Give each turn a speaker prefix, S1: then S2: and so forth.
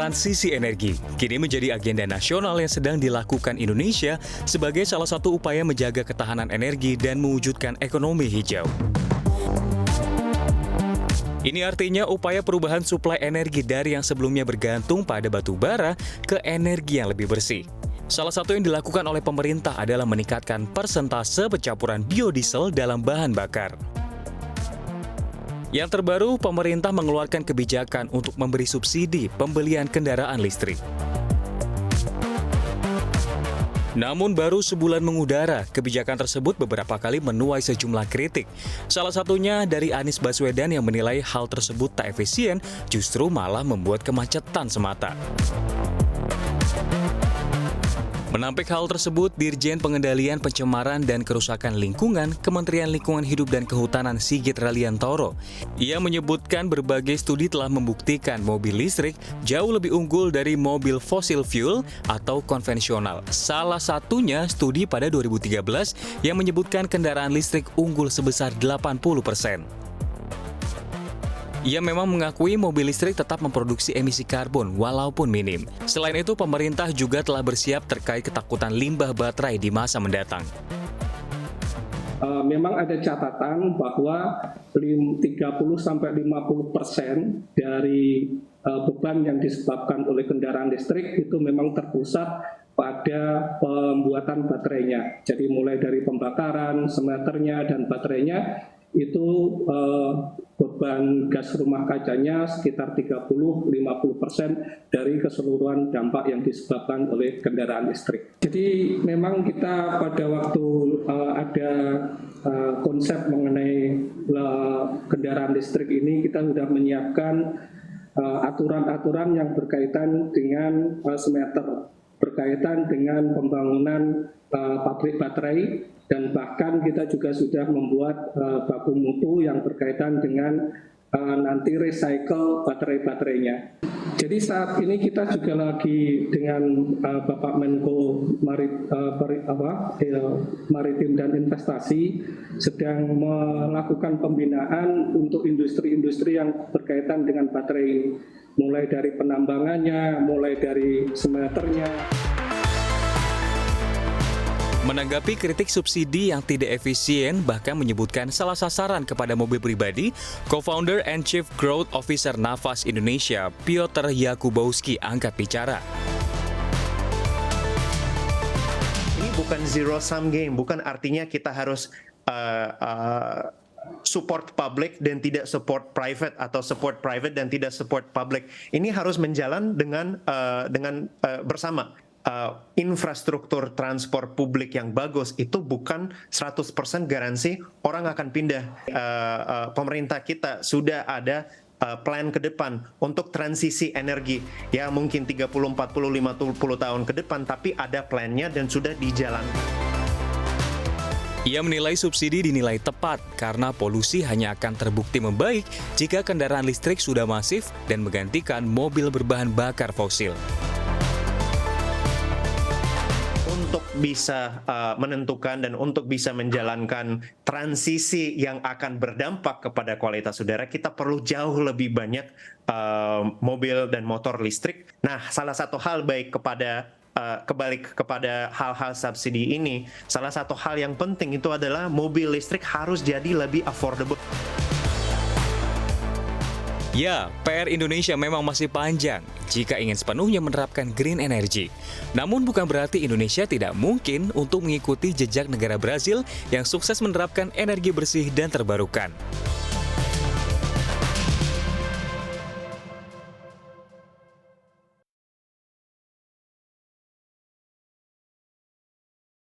S1: Transisi energi kini menjadi agenda nasional yang sedang dilakukan Indonesia sebagai salah satu upaya menjaga ketahanan energi dan mewujudkan ekonomi hijau. Ini artinya upaya perubahan suplai energi dari yang sebelumnya bergantung pada batu bara ke energi yang lebih bersih. Salah satu yang dilakukan oleh pemerintah adalah meningkatkan persentase pencampuran biodiesel dalam bahan bakar. Yang terbaru, pemerintah mengeluarkan kebijakan untuk memberi subsidi pembelian kendaraan listrik. Namun baru sebulan mengudara, kebijakan tersebut beberapa kali menuai sejumlah kritik. Salah satunya dari Anies Baswedan yang menilai hal tersebut tak efisien, justru malah membuat kemacetan semata. Menampik hal tersebut, Dirjen Pengendalian Pencemaran dan Kerusakan Lingkungan Kementerian Lingkungan Hidup dan Kehutanan Sigit Raliantoro. Ia menyebutkan berbagai studi telah membuktikan mobil listrik jauh lebih unggul dari mobil fosil fuel atau konvensional. Salah satunya studi pada 2013 yang menyebutkan kendaraan listrik unggul sebesar 80%. Ia memang mengakui mobil listrik tetap memproduksi emisi karbon walaupun minim. Selain itu, pemerintah juga telah bersiap terkait ketakutan limbah baterai di masa mendatang.
S2: Memang ada catatan bahwa 30-50% dari beban yang disebabkan oleh kendaraan listrik itu memang terpusat pada pembuatan baterainya. Jadi mulai dari pembakaran, smelternya, dan baterainya itu beban gas rumah kacanya sekitar 30-50% dari keseluruhan dampak yang disebabkan oleh kendaraan listrik. Jadi memang kita pada waktu ada konsep mengenai kendaraan listrik ini, kita sudah menyiapkan aturan-aturan yang berkaitan dengan smelter, berkaitan dengan pembangunan pabrik baterai, dan bahkan kita juga sudah membuat baku mutu yang berkaitan dengan nanti recycle baterai-baterainya. Jadi saat ini kita juga lagi dengan Bapak Menko Maritim dan Investasi sedang melakukan pembinaan untuk industri-industri yang berkaitan dengan baterai ini. Mulai dari penambangannya, mulai dari smelternya.
S1: Menanggapi kritik subsidi yang tidak efisien, bahkan menyebutkan salah sasaran kepada mobil pribadi, Co-founder and Chief Growth Officer Nafas Indonesia, Piotr Jakubowski, angkat bicara.
S3: Ini bukan zero-sum game, bukan artinya kita harus support public dan tidak support private, atau support private dan tidak support public. Ini harus menjalan dengan bersama. Infrastruktur transport publik yang bagus itu bukan 100% garansi orang akan pindah. Pemerintah kita sudah ada plan ke depan untuk transisi energi. Ya mungkin 30, 40, 50 tahun ke depan, tapi ada plannya dan sudah dijalankan.
S1: Ia menilai subsidi dinilai tepat karena polusi hanya akan terbukti membaik jika kendaraan listrik sudah masif dan menggantikan mobil berbahan bakar fosil.
S3: Untuk bisa menentukan dan untuk bisa menjalankan transisi yang akan berdampak kepada kualitas udara, kita perlu jauh lebih banyak mobil dan motor listrik. Nah, salah satu hal baik kebalik kepada hal-hal subsidi ini, salah satu hal yang penting itu adalah mobil listrik harus jadi lebih affordable.
S1: Ya, PR Indonesia memang masih panjang jika ingin sepenuhnya menerapkan green energy. Namun bukan berarti Indonesia tidak mungkin untuk mengikuti jejak negara Brazil yang sukses menerapkan energi bersih dan terbarukan.